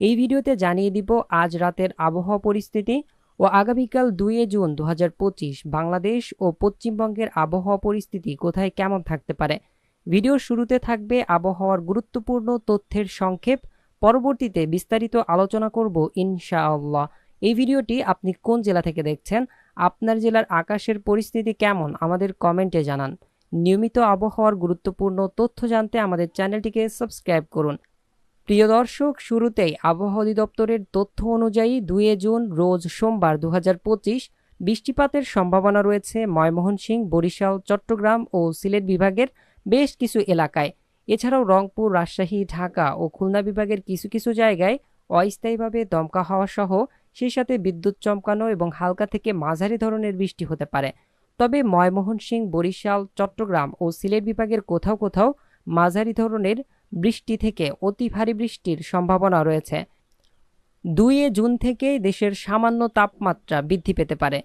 এই ভিডিওতে জানিয়ে দিব আজ রাতের আবহাওয়া পরিস্থিতি ও আগামীকাল 2 জুন 2025 বাংলাদেশ ও পশ্চিমবঙ্গের আবহাওয়া পরিস্থিতি কোথায় কেমন থাকতে পারে। ভিডিওর শুরুতে থাকবে আবহাওয়ার গুরুত্বপূর্ণ তথ্যের সংক্ষেপ, পরবর্তীতে বিস্তারিত আলোচনা করব ইনশাআল্লাহ। এই ভিডিওটি আপনি কোন জেলা থেকে দেখছেন, আপনার জেলার আকাশের পরিস্থিতি কেমন আমাদের কমেন্টে জানান। নিয়মিত আবহাওয়ার গুরুত্বপূর্ণ তথ্য জানতে আমাদের চ্যানেলটিকে সাবস্ক্রাইব করুন। প্রিয় দর্শক, শুরুতেই আবহাওয়া অধিদপ্তরের তথ্য অনুযায়ী 2 জুন রোজ সোমবার 2025 বৃষ্টিপাতের সম্ভাবনা রয়েছে ময়মনসিংহ, বরিশাল, চট্টগ্রাম ও সিলেট বিভাগের বেশ কিছু এলাকায়। এছাড়াও রংপুর, রাজশাহী, ঢাকা ও খুলনা বিভাগের কিছু কিছু জায়গায় অস্থায়ীভাবে দমকা হাওয়া সহ সেই সাথে বিদ্যুৎ চমকানো এবং হালকা থেকে মাঝারি ধরনের বৃষ্টি হতে পারে। তবে ময়মনসিংহ, বরিশাল, চট্টগ্রাম ও সিলেট বিভাগের কোথাও কোথাও মাঝারি ধরনের বৃষ্টি থেকে অতি ভারী বৃষ্টির সম্ভাবনা রয়েছে। 2 জুন থেকেই দেশের সামান্য তাপমাত্রা বৃদ্ধি পেতে পারে।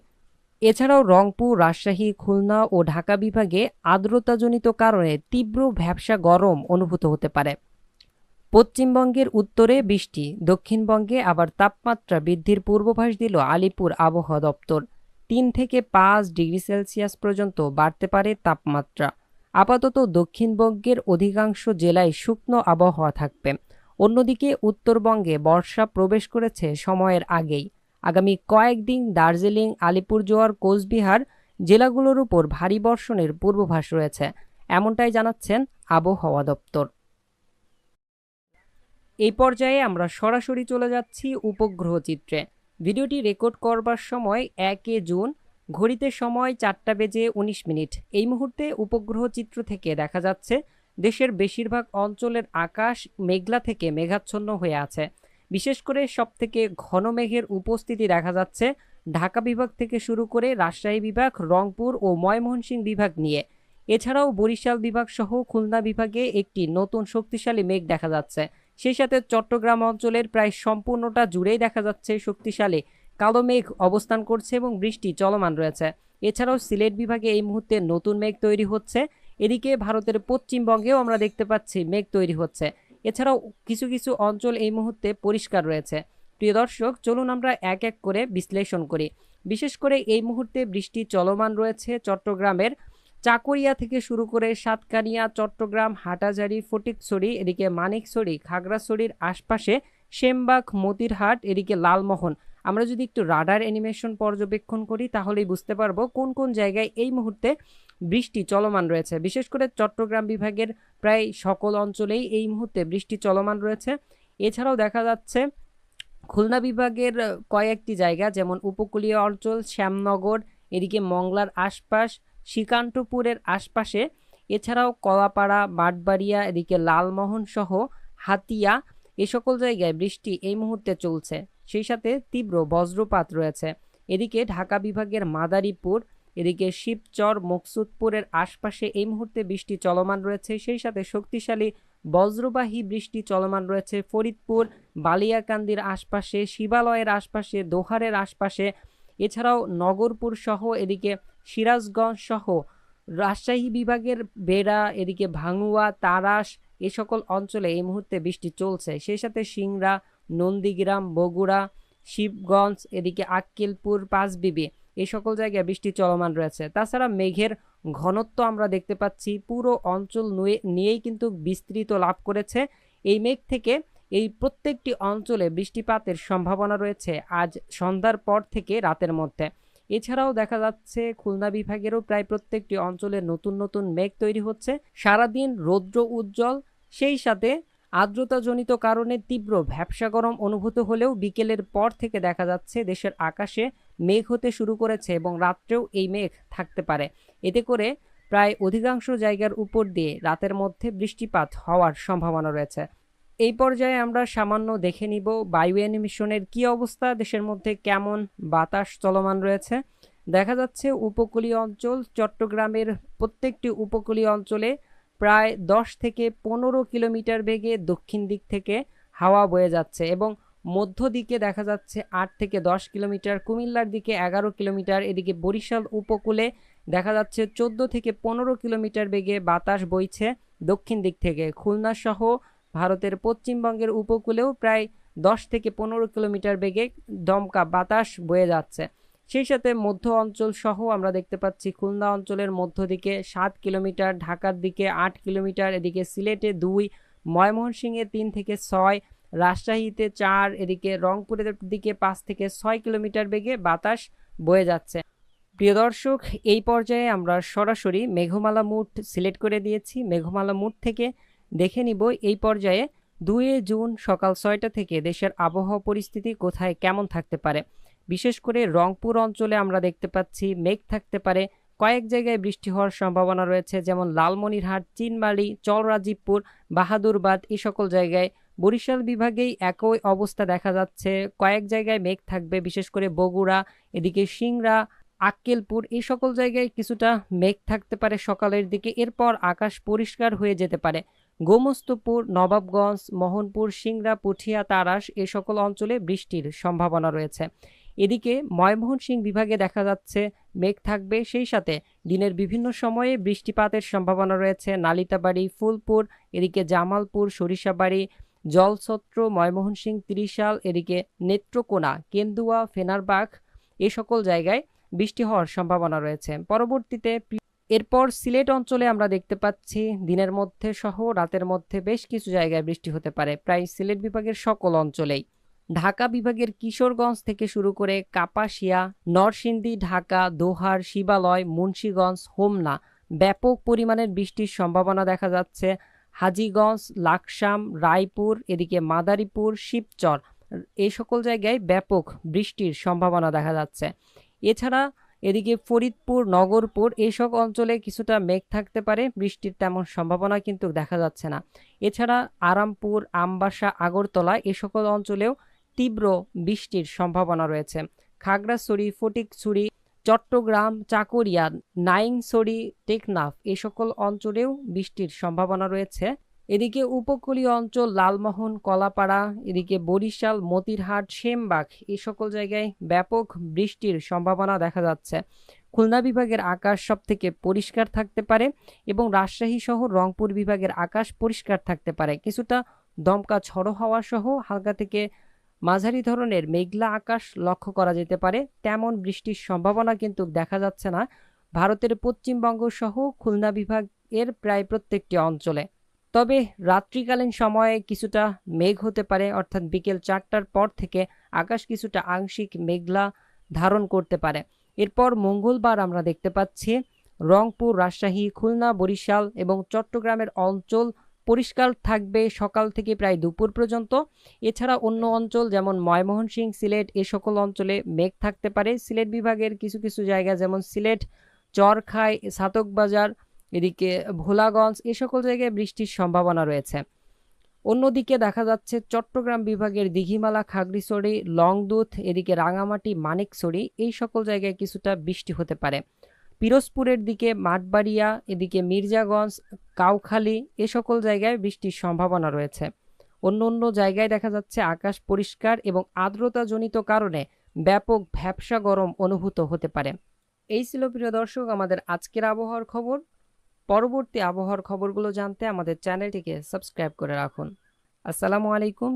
এছাড়াও রংপুর, রাজশাহী, খুলনা ও ঢাকা বিভাগে আর্দ্রতাজনিত কারণে তীব্র ভ্যাপসা গরম অনুভূত হতে পারে। পশ্চিমবঙ্গের উত্তরে বৃষ্টি, দক্ষিণবঙ্গে আবার তাপমাত্রা বৃদ্ধির পূর্বাভাস দিল আলিপুর আবহাওয়া দপ্তর। 3 থেকে 5 ডিগ্রি সেলসিয়াস পর্যন্ত বাড়তে পারে তাপমাত্রা। আপাতত দক্ষিণবঙ্গের অধিকাংশ জেলায় শুকনো আবহাওয়া থাকবে। অন্যদিকে উত্তরবঙ্গে বর্ষা প্রবেশ করেছে সময়ের আগেই। আগামী কয়েকদিন দার্জিলিং, আলিপুরজোয়ার, কোচবিহার জেলাগুলোর উপর ভারী বর্ষণের পূর্বাভাস রয়েছে, এমনটাই জানাচ্ছেন আবহাওয়া দপ্তর। এই পর্যায়ে আমরা সরাসরি চলে যাচ্ছি উপগ্রহ চিত্রে। ভিডিওটি রেকর্ড করবার সময় 1 জুন, ঘড়িতে সময় 4:19। এই মুহূর্তে উপগ্রহ চিত্র থেকে দেখা যাচ্ছে দেশের বেশিরভাগ অঞ্চলের আকাশ মেঘলা থেকে মেঘাচ্ছন্ন হয়ে আছে। বিশেষ করে সবথেকে ঘন মেঘের উপস্থিতি দেখা যাচ্ছে ঢাকা বিভাগ থেকে শুরু করে রাজশাহী বিভাগ, রংপুর ও ময়মনসিংহ বিভাগ নিয়ে। এছাড়াও বরিশাল বিভাগ সহ খুলনা বিভাগে একটি নতুন শক্তিশালী মেঘ দেখা যাচ্ছে। সেই সাথে চট্টগ্রাম অঞ্চলের প্রায় সম্পূর্ণটা জুড়েই দেখা যাচ্ছে শক্তিশালী কালো মেঘ অবস্থান করছে এবং বৃষ্টি চলমান রয়েছে। এছাড়াও সিলেট বিভাগে এই মুহূর্তে নতুন মেঘ তৈরি হচ্ছে। এদিকে ভারতের পশ্চিমবঙ্গেও আমরা দেখতে পাচ্ছি মেঘ তৈরি হচ্ছে। এছাড়াও কিছু কিছু অঞ্চল এই মুহূর্তে পরিষ্কার রয়েছে। প্রিয় দর্শক, চলুন আমরা এক এক করে বিশ্লেষণ করি। বিশেষ করে এই মুহূর্তে বৃষ্টি চলমান রয়েছে চট্টগ্রামের চাকুরিয়া থেকে শুরু করে সাতকানিয়া, চট্টগ্রাম, হাটাজারি, ফটিকছড়ি, এদিকে মানিকছড়ি, খাগড়াছড়ির আশপাশে সেমবাগ, মতিরহাট, এদিকে লালমোহন। আমরা যদি একটু রাডার অ্যানিমেশন পর্যবেক্ষণ করি তাহলেই বুঝতে পারবো কোন কোন জায়গায় এই মুহূর্তে বৃষ্টি চলমান রয়েছে। বিশেষ করে চট্টগ্রাম বিভাগের প্রায় সকল অঞ্চলেই এই মুহূর্তে বৃষ্টি চলমান রয়েছে। এছাড়াও দেখা যাচ্ছে খুলনা বিভাগের কয়েকটি জায়গা, যেমন উপকূলীয় অঞ্চল, শ্যামনগর, এদিকে মংলার আশপাশ, শ্রীকান্তপুরের আশপাশে, এছাড়াও কলাপাড়া, মাঠবাড়িয়া, এদিকে লালমোহন সহ হাতিয়া, এ সকল জায়গায় বৃষ্টি এই মুহূর্তে চলছে। সেই সাথে তীব্র বজ্রপাত রয়েছে। এদিকে ঢাকা বিভাগের মাদারীপুর, এদিকে শিবচর, মকসুদপুরের আশপাশে এই মুহূর্তে বৃষ্টি চলমান রয়েছে। সেই সাথে শক্তিশালী বজ্রবাহী বৃষ্টি চলমান রয়েছে ফরিদপুর, বালিয়াকান্দির আশপাশে, শিবালয়ের আশপাশে, দোহারের আশপাশে, এছাড়াও নগরপুর সহ এদিকে সিরাজগঞ্জ সহ রাজশাহী বিভাগের বেড়া, এদিকে ভাঙুয়া, তারাস, এ সকল অঞ্চলে এই মুহূর্তে বৃষ্টি চলছে। সেই সাথে সিংড়া, নন্দীগ্রাম, বগুড়া, শিবগঞ্জ, এদিকে আক্কেলপুর, পাঁচবিবি, এই সকল জায়গায় বৃষ্টি চলমান রয়েছে। তাছাড়া মেঘের ঘনত্ব আমরা দেখতে পাচ্ছি পুরো অঞ্চল নিয়েই কিন্তু বিস্তৃত লাভ করেছে। এই মেঘ থেকে এই প্রত্যেকটি অঞ্চলে বৃষ্টিপাতের সম্ভাবনা রয়েছে আজ সন্ধ্যার পর থেকে রাতের মধ্যে। এছাড়াও দেখা যাচ্ছে খুলনা বিভাগেরও প্রায় প্রত্যেকটি অঞ্চলে নতুন নতুন মেঘ তৈরি হচ্ছে। সারাদিন রৌদ্র উজ্জ্বল, সেই সাথে আর্দ্রতাজনিত কারণে তীব্র ভ্যাপসা গরম অনুভূত হলেও বিকেলের পর থেকে দেখা যাচ্ছে দেশের আকাশে মেঘ হতে শুরু করেছে এবং রাত্রেও এই মেঘ থাকতে পারে। এতে করে প্রায় অধিকাংশ জায়গার উপর দিয়ে রাতের মধ্যে বৃষ্টিপাত হওয়ার সম্ভাবনা রয়েছে। এই পর্যায়ে আমরা সামান্য দেখে নিব বায়ু এমিশনের কি অবস্থা, দেশের মধ্যে কেমন বাতাস চলমান রয়েছে। দেখা যাচ্ছে উপকূলীয় অঞ্চল, চট্টগ্রামের প্রত্যেকটি উপকূলীয় অঞ্চলে প্রায় 10 থেকে 15 কিলোমিটার বেগে দক্ষিণ দিক থেকে হাওয়া বয়ে যাচ্ছে এবং মধ্য দিকে দেখা যাচ্ছে 8 থেকে 10 কিলোমিটার, কুমিল্লার দিকে 11 কিলোমিটার, এদিকে বরিশাল উপকূলে দেখা যাচ্ছে 14 থেকে 15 কিলোমিটার বেগে বাতাস বইছে দক্ষিণ দিক থেকে। খুলনা সহ ভারতের পশ্চিমবঙ্গের উপকূলেও প্রায় 10 থেকে 15 কিলোমিটার বেগে দমকা বাতাস বয়ে যাচ্ছে। সেই সাথে মধ্য অঞ্চল সহ আমরা দেখতে পাচ্ছি খুলনা অঞ্চলের মধ্য দিকে 7 কিলোমিটার, ঢাকার দিকে 8 কিলোমিটার, এদিকে সিলেটে 2, ময়মনসিংহে 3 থেকে 6, রাজশাহীতে 4, এদিকে রংপুরের দিকে 5 থেকে 6 কিলোমিটার বেগে বাতাস বয়ে যাচ্ছে। প্রিয় দর্শক, এই পর্যায়ে আমরা সরাসরি মেঘমালা মুড সিলেক্ট করে দিয়েছি। মেঘমালা মুড থেকে দেখে নিব এই পর্যায়ে 2 জুন সকাল 6টা থেকে দেশের আবহাওয়া পরিস্থিতি কোথায় কেমন থাকতে পারে। বিশেষ করে রংপুর অঞ্চলে আমরা দেখতে পাচ্ছি মেঘ থাকতে পারে, কয়েক জায়গায় বৃষ্টি হওয়ার সম্ভাবনা রয়েছে, যেমন লালমনিরহাট, চিনমারি, চররাজীবপুর, বাহাদুরবাদ এই সকল জায়গায়। বরিশাল বিভাগেই একই অবস্থা দেখা যাচ্ছে, কয়েক জায়গায় মেঘ থাকবে, বিশেষ করে বগুড়া, এদিকে সিংড়া, আক্কেলপুর এই সকল জায়গায় কিছুটা মেঘ থাকতে পারে সকালের দিকে। এরপর আকাশ পরিষ্কার হয়ে যেতে পারে। গোমস্তপুর, নবাবগঞ্জ, মোহনপুর, সিংড়া, পুঠিয়া, তাড়াশ এই সকল অঞ্চলে বৃষ্টির সম্ভাবনা রয়েছে। এদিকে ময়মনসিংহ বিভাগে দেখা যাচ্ছে মেঘ থাকবে, সেই সাথে দিনের বিভিন্ন সময়ে বৃষ্টিপাতের সম্ভাবনা রয়েছে। নালিতাবাড়ি, ফুলপুর, এদিকে জামালপুর, সরিষাবাড়ি, জলছত্র, ময়মনসিংহ, ত্রিশাল, এদিকে নেত্রকোনা, কেন্দুয়া, ফেনারবাগ এই সকল জায়গায় বৃষ্টি হওয়ার সম্ভাবনা রয়েছে। পরবর্তীতে এরপর সিলেট অঞ্চলে আমরা দেখতে পাচ্ছি দিনের মধ্যে সহ রাতের মধ্যে বেশ কিছু জায়গায় বৃষ্টি হতে পারে, প্রায় সিলেট বিভাগের সকল অঞ্চলেই। ঢাকা বিভাগের কিশোরগঞ্জ থেকে শুরু করে কাপাসিয়া, নরসিংদী, ঢাকা, দোহার, শিবালয়, মুন্সিগঞ্জ, হোমনা ব্যাপক পরিমাণের বৃষ্টির সম্ভাবনা দেখা যাচ্ছে। হাজীগঞ্জ, লাকসাম, রায়পুর, এদিকে মাদারীপুর, শিবচর এই সকল জায়গায় ব্যাপক বৃষ্টির সম্ভাবনা দেখা যাচ্ছে। এছাড়া এদিকে ফরিদপুর, নগরপুর এইসব অঞ্চলে কিছুটা মেঘ থাকতে পারে, বৃষ্টির তেমন সম্ভাবনা কিন্তু দেখা যাচ্ছে না। এছাড়া আরামপুর, আমবাসা, আগরতলা এ সকল অঞ্চলেও তীব্র বৃষ্টির সম্ভাবনা রয়েছে। খাগড়াছড়ি, ফটিকছড়ি, চট্টগ্রাম, চাকুরিয়া, নাইংছড়ি, টেকনাফ এই সকল অঞ্চলেও বৃষ্টির সম্ভাবনা রয়েছে। এদিকে উপকূলীয় অঞ্চল লালমোহন, কলাপাড়া, এদিকে বরিশাল, মতিরহাট, সেমবাগ এই সকল জায়গায় ব্যাপক বৃষ্টির সম্ভাবনা দেখা যাচ্ছে। খুলনা বিভাগের আকাশ সবথেকে পরিষ্কার থাকতে পারে এবং রাজশাহী সহ রংপুর বিভাগের আকাশ পরিষ্কার থাকতে পারে। কিছুটা দমকা ঝড়ো হাওয়া সহ হালকা থেকে মাঝারি ধরনের মেঘলা আকাশ লক্ষ্য করা যেতে পারে। তেমন বৃষ্টির সম্ভাবনা কিন্তু দেখা যাচ্ছে না ভারতের পশ্চিমবঙ্গ সহ খুলনা বিভাগের প্রায় প্রত্যেকটি অঞ্চলে। তবে রাত্রিকালীন সময়ে কিছুটা মেঘ হতে পারে, অর্থাৎ বিকেল 4টার পর থেকে আকাশ কিছুটা আংশিক মেঘলা ধারণ করতে পারে। এরপর মঙ্গলবার আমরা দেখতে পাচ্ছি রংপুর, রাজশাহী, খুলনা, বরিশাল এবং চট্টগ্রামের অঞ্চল পরিষ্কার থাকবে সকাল থেকে প্রায় দুপুর পর্যন্ত। এছাড়া অন্য অঞ্চল যেমন ময়মনসিংহ, সিলেট এ সকল অঞ্চলে মেঘ থাকতে পারে। সিলেট বিভাগের কিছু কিছু জায়গা যেমন সিলেট, চরখাই, ছাতকবাজার, এদিকে ভোলাগঞ্জ এ সকল জায়গায় বৃষ্টির সম্ভাবনা রয়েছে। অন্যদিকে দেখা যাচ্ছে চট্টগ্রাম বিভাগের দীঘিমালা, খাগড়িছড়ি, লংদুধ, এদিকে রাঙামাটি, মানিকছড়ি এই সকল জায়গায় কিছুটা বৃষ্টি হতে পারে। পিরোজপুরের দিকে মাঠবাড়িয়া, এদিকে মির্জাগঞ্জ, কাউখালী এ সকল জায়গায় বৃষ্টির সম্ভাবনা রয়েছে। অন্য অন্য জায়গায় দেখা যাচ্ছে আকাশ পরিষ্কার এবং আর্দ্রতাজনিত কারণে ব্যাপক ভ্যাপসা গরম অনুভূত হতে পারে। এই ছিল প্রিয় দর্শক আমাদের আজকের আবহাওয়ার খবর। পরবর্তী আবহাওয়ার খবরগুলো জানতে আমাদের চ্যানেলটিকে সাবস্ক্রাইব করে রাখুন। আসসালামু আলাইকুম।